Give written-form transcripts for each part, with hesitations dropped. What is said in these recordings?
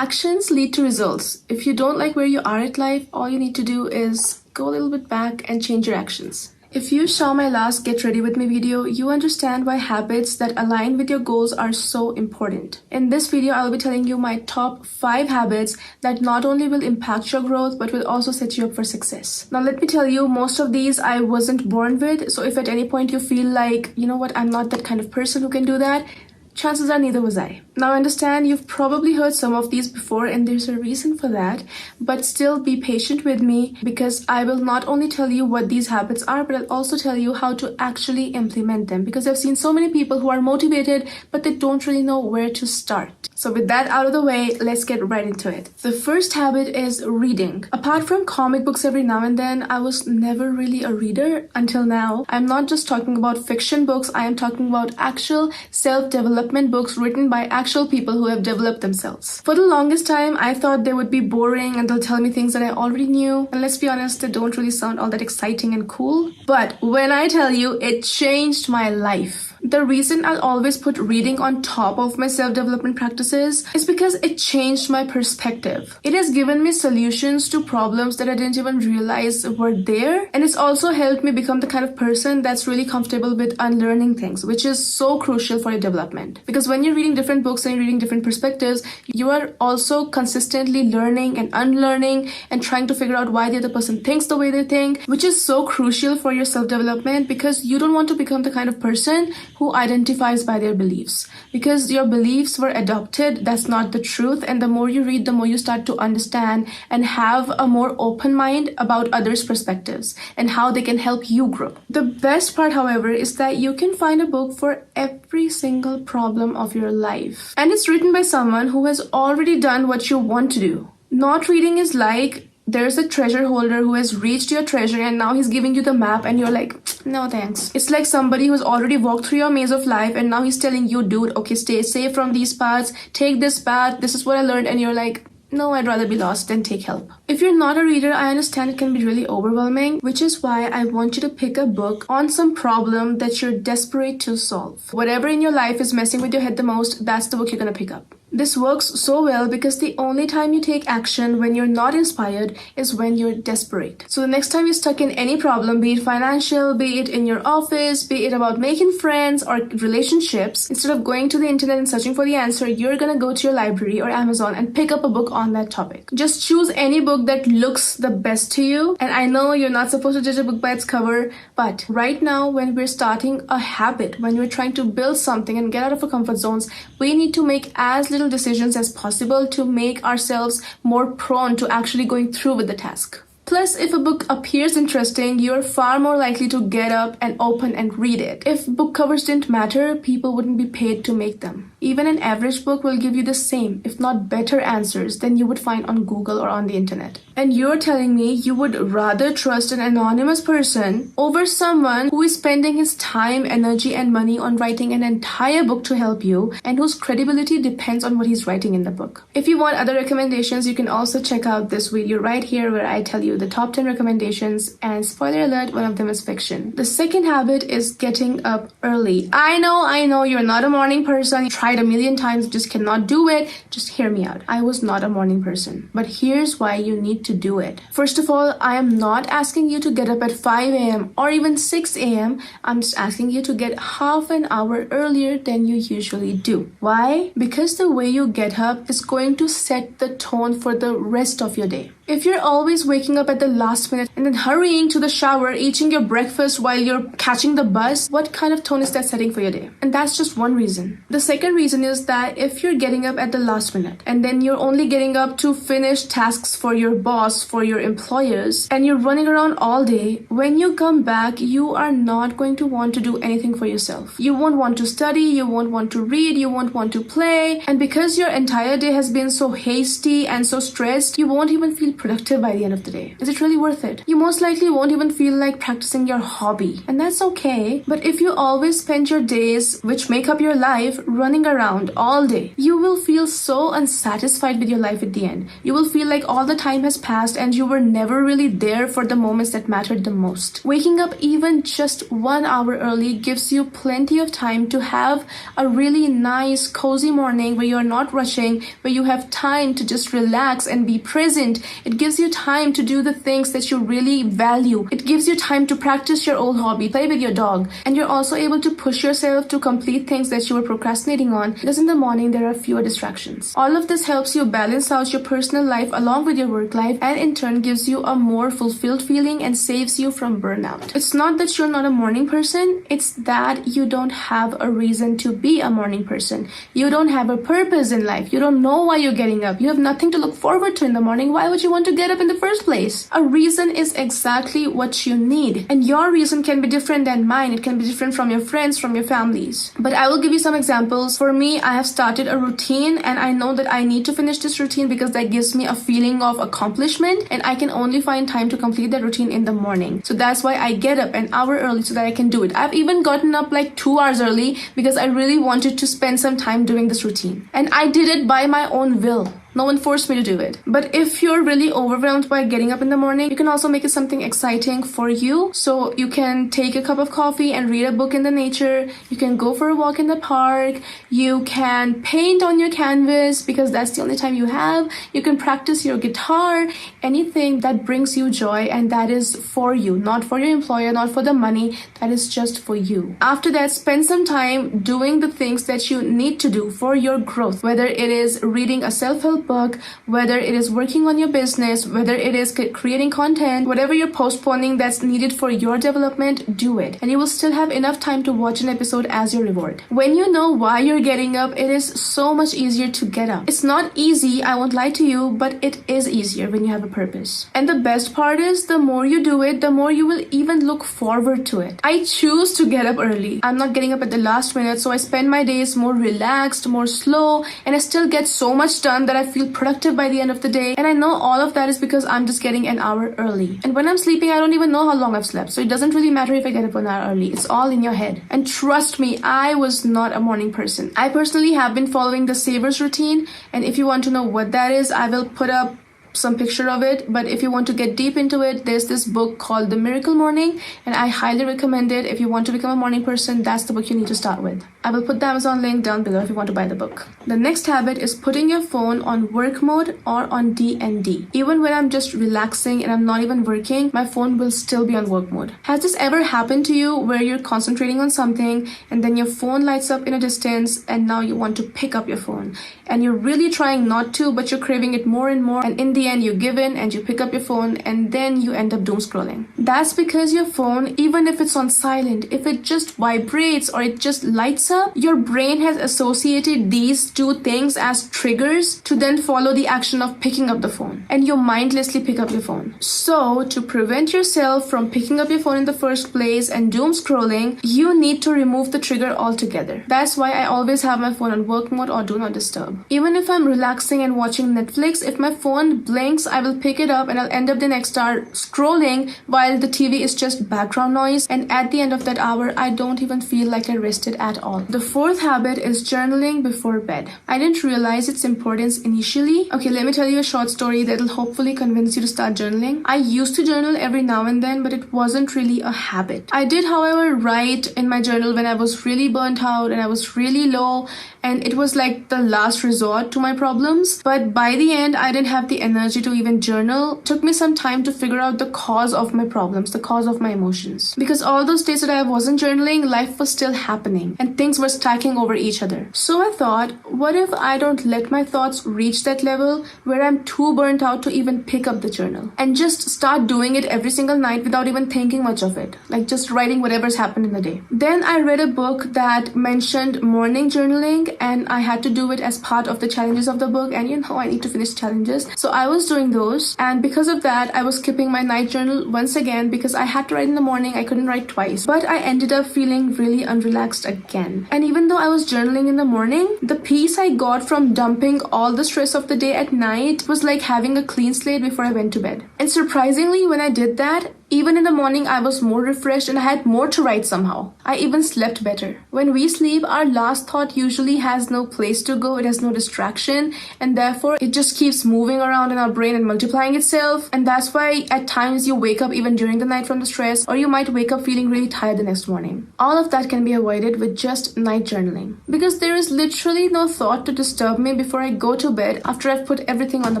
Actions lead to results. If you don't like where you are at life, all you need to do is go a little bit back and change your actions. If you saw my last Get Ready With Me video, you understand why habits that align with your goals are so important. In this video, I'll be telling you my top 5 habits that not only will impact your growth, but will also set you up for success. Now, let me tell you, most of these I wasn't born with. So if at any point you feel like, you know what, I'm not that kind of person who can do that, chances are neither was I. Now, I understand you've probably heard some of these before and there's a reason for that, but still be patient with me because I will not only tell you what these habits are, but I'll also tell you how to actually implement them, because I've seen so many people who are motivated, but they don't really know where to start. So with that out of the way, let's get right into it. The first habit is reading. Apart from comic books every now and then, I was never really a reader until now. I'm not just talking about fiction books, I am talking about actual self-development books written by actual people who have developed themselves. For the longest time, I thought they would be boring and they'll tell me things that I already knew. And let's be honest, they don't really sound all that exciting and cool. But when I tell you, it changed my life. The reason I'll always put reading on top of my self-development practices is because it changed my perspective. It has given me solutions to problems that I didn't even realize were there. And it's also helped me become the kind of person that's really comfortable with unlearning things, which is so crucial for your development. Because when you're reading different books and you're reading different perspectives, you are also consistently learning and unlearning and trying to figure out why the other person thinks the way they think, which is so crucial for your self-development, because you don't want to become the kind of person who identifies by their beliefs. Because your beliefs were adopted, that's not the truth. And the more you read, the more you start to understand and have a more open mind about others' perspectives and how they can help you grow. The best part, however, is that you can find a book for every single problem of your life. And it's written by someone who has already done what you want to do. Not reading is like there's a treasure holder who has reached your treasure and now he's giving you the map and you're like, no thanks. It's like somebody who's already walked through your maze of life and now he's telling you, dude, okay, stay safe from these paths, take this path, this is what I learned, and you're like, no, I'd rather be lost than take help. If you're not a reader, I understand it can be really overwhelming, which is why I want you to pick a book on some problem that you're desperate to solve. Whatever in your life is messing with your head the most, that's the book you're gonna pick up. This works so well because the only time you take action when you're not inspired is when you're desperate. So the next time you're stuck in any problem, be it financial, be it in your office, be it about making friends or relationships, instead of going to the internet and searching for the answer, you're gonna go to your library or Amazon and pick up a book on that topic. Just choose any book that looks the best to you. And I know you're not supposed to judge a book by its cover, but right now when we're starting a habit, when we're trying to build something and get out of our comfort zones, we need to make as little decisions as possible to make ourselves more prone to actually going through with the task. Plus, if a book appears interesting, you're far more likely to get up and open and read it. If book covers didn't matter, people wouldn't be paid to make them. Even an average book will give you the same, if not better answers than you would find on Google or on the internet. And you're telling me you would rather trust an anonymous person over someone who is spending his time, energy, and money on writing an entire book to help you and whose credibility depends on what he's writing in the book. If you want other recommendations, you can also check out this video right here where I tell you the top 10 recommendations, and spoiler alert, one of them is fiction. The second habit is getting up early. I know you're not a morning person. You tried a million times, just cannot do it. Just hear me out. I was not a morning person, but here's why you need to do it. First of all, I am not asking you to get up at 5 a.m. or even 6 a.m. I'm just asking you to get half an hour earlier than you usually do. Why? Because the way you get up is going to set the tone for the rest of your day. If you're always waking up at the last minute and then hurrying to the shower, eating your breakfast while you're catching the bus, what kind of tone is that setting for your day? And that's just one reason. The second reason is that if you're getting up at the last minute and then you're only getting up to finish tasks for your boss, for your employers, and you're running around all day, when you come back, you are not going to want to do anything for yourself. You won't want to study, you won't want to read, you won't want to play, and because your entire day has been so hasty and so stressed, you won't even feel productive by the end of the day. Is it really worth it? You most likely won't even feel like practicing your hobby, and that's okay. But if you always spend your days, which make up your life, running around all day, you will feel so unsatisfied with your life at the end. You will feel like all the time has passed and you were never really there for the moments that mattered the most. Waking up even just 1 hour early gives you plenty of time to have a really nice, cozy morning where you're not rushing, where you have time to just relax and be present. It gives you time to do the things that you really value. It gives you time to practice your old hobby, play with your dog, and you're also able to push yourself to complete things that you were procrastinating on because in the morning there are fewer distractions. All of this helps you balance out your personal life along with your work life, and in turn gives you a more fulfilled feeling and saves you from burnout. It's not that you're not a morning person, it's that you don't have a reason to be a morning person. You don't have a purpose in life. You don't know why you're getting up. You have nothing to look forward to in the morning. Why would you want to get up in the first place? A reason is exactly what you need, and your reason can be different than mine. It can be different from your friends, from your families. But I will give you some examples. For me, I have started a routine, and I know that I need to finish this routine because that gives me a feeling of accomplishment, and I can only find time to complete that routine in the morning. So that's why I get up an hour early so that I can do it. I've even gotten up like 2 hours early because I really wanted to spend some time doing this routine. And I did it by my own will. No one forced me to do it. But if you're really overwhelmed by getting up in the morning, you can also make it something exciting for you. So you can take a cup of coffee and read a book in the nature. You can go for a walk in the park. You can paint on your canvas because that's the only time you have. You can practice your guitar, anything that brings you joy and that is for you, not for your employer, not for the money, that is just for you. After that, spend some time doing the things that you need to do for your growth, whether it is reading a self-help book, whether it is working on your business, whether it is creating content, whatever you're postponing that's needed for your development, do it. And you will still have enough time to watch an episode as your reward. When you know why you're getting up, it is so much easier to get up. It's not easy, I won't lie to you, but it is easier when you have a purpose. And the best part is, the more you do it, the more you will even look forward to it. I choose to get up early. I'm not getting up at the last minute, so I spend my days more relaxed, more slow, and I still get so much done that I feel productive by the end of the day. And I know all of that is because I'm just getting an hour early. And when I'm sleeping, I don't even know how long I've slept. So it doesn't really matter if I get up an hour early. It's all in your head. And trust me, I was not a morning person. I personally have been following the Savers routine. And if you want to know what that is, I will put up some picture of it. But if you want to get deep into it, there's this book called The Miracle Morning, and I highly recommend it. If you want to become a morning person, that's the book you need to start with. I will put the Amazon link down below if you want to buy the book. The next habit is putting your phone on work mode or on DND. Even when I'm just relaxing and I'm not even working, my phone will still be on work mode. Has this ever happened to you where you're concentrating on something and then your phone lights up in a distance and now you want to pick up your phone and you're really trying not to, but you're craving it more and more, and in the end you give in and you pick up your phone and then you end up doom scrolling? That's because your phone, even if it's on silent, if it just vibrates or it just lights up, your brain has associated these two things as triggers to then follow the action of picking up the phone, and you mindlessly pick up your phone. So to prevent yourself from picking up your phone in the first place and doom scrolling, you need to remove the trigger altogether. That's why I always have my phone on work mode or do not disturb. Even if I'm relaxing and watching Netflix, if my phone blinks, I will pick it up and I'll end up the next hour scrolling while the TV is just background noise, and at the end of that hour I don't even feel like I rested at all. The fourth habit is journaling before bed. I didn't realize its importance initially. Okay, let me tell you a short story that'll hopefully convince you to start journaling. I used to journal every now and then, but it wasn't really a habit. I did, however, write in my journal when I was really burnt out and I was really low, and it was like the last resort to my problems. But by the end, I didn't have the energy to even journal. It took me some time to figure out the cause of my problems, the cause of my emotions. Because all those days that I wasn't journaling, life was still happening and things were stacking over each other. So I thought, what if I don't let my thoughts reach that level where I'm too burnt out to even pick up the journal and just start doing it every single night without even thinking much of it, like just writing whatever's happened in the day. Then I read a book that mentioned morning journaling, and I had to do it as part of the challenges of the book, and you know I need to finish challenges. So I was doing those, and because of that, I was skipping my night journal once again because I had to write in the morning. I couldn't write twice. But I ended up feeling really unrelaxed again. And even though I was journaling in the morning, the peace I got from dumping all the stress of the day at night was like having a clean slate before I went to bed. And surprisingly, when I did that, even in the morning, I was more refreshed and I had more to write somehow. I even slept better. When we sleep, our last thought usually has no place to go. It has no distraction, and therefore it just keeps moving around in our brain and multiplying itself. And that's why at times you wake up even during the night from the stress, or you might wake up feeling really tired the next morning. All of that can be avoided with just night journaling, because there is literally no thought to disturb me before I go to bed after I've put everything on the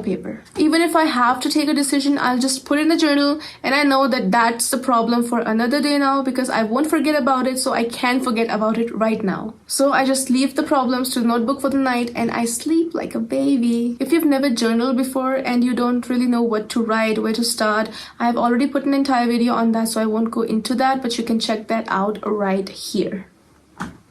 paper. Even if I have to take a decision, I'll just put it in the journal, and I know that that's the problem for another day now, because I won't forget about it, so I can forget about it right now. So I just leave the problems to the notebook for the night and I sleep like a baby. If you've never journaled before and you don't really know what to write, where to start, I have already put an entire video on that, so I won't go into that, but you can check that out right here.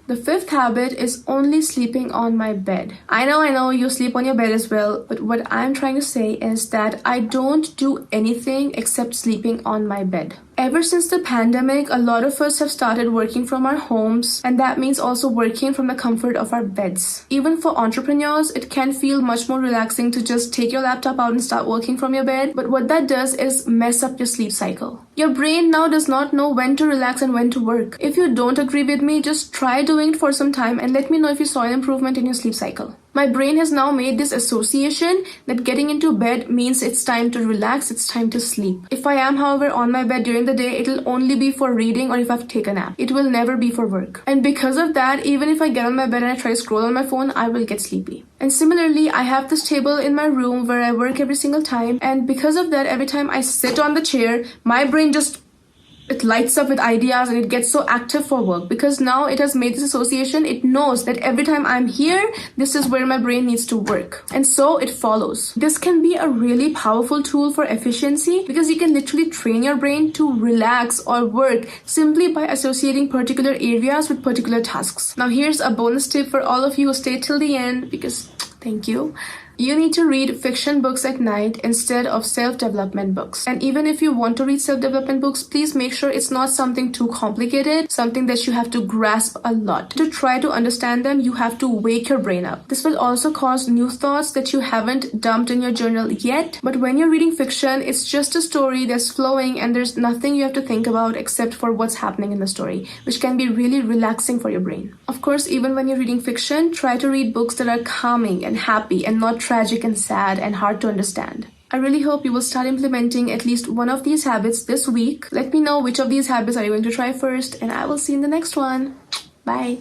The fifth habit is only sleeping on my bed. I know you sleep on your bed as well, but what I'm trying to say is that I don't do anything except sleeping on my bed. Ever since the pandemic, a lot of us have started working from our homes, and that means also working from the comfort of our beds. Even for entrepreneurs, it can feel much more relaxing to just take your laptop out and start working from your bed, but what that does is mess up your sleep cycle. Your brain now does not know when to relax and when to work. If you don't agree with me, just try doing it for some time and let me know if you saw an improvement in your sleep cycle. My brain has now made this association that getting into bed means it's time to relax, it's time to sleep. If I am, however, on my bed during the day, it'll only be for reading or if I have to take a nap. It will never be for work. And because of that, even if I get on my bed and I try to scroll on my phone, I will get sleepy. And similarly, I have this table in my room where I work every single time. And because of that, every time I sit on the chair, my brain just it lights up with ideas and it gets so active for work, because now it has made this association. It knows that every time I'm here, this is where my brain needs to work. And so it follows. This can be a really powerful tool for efficiency, because you can literally train your brain to relax or work simply by associating particular areas with particular tasks. Now here's a bonus tip for all of you who stay till the end, because thank you. You need to read fiction books at night instead of self-development books. And even if you want to read self-development books, please make sure it's not something too complicated, something that you have to grasp a lot. To try to understand them, you have to wake your brain up. This will also cause new thoughts that you haven't dumped in your journal yet. But when you're reading fiction, it's just a story that's flowing and there's nothing you have to think about except for what's happening in the story, which can be really relaxing for your brain. Of course, even when you're reading fiction, try to read books that are calming and happy and not tragic and sad and hard to understand. I really hope you will start implementing at least one of these habits this week. Let me know which of these habits are you going to try first, and I will see you in the next one. Bye.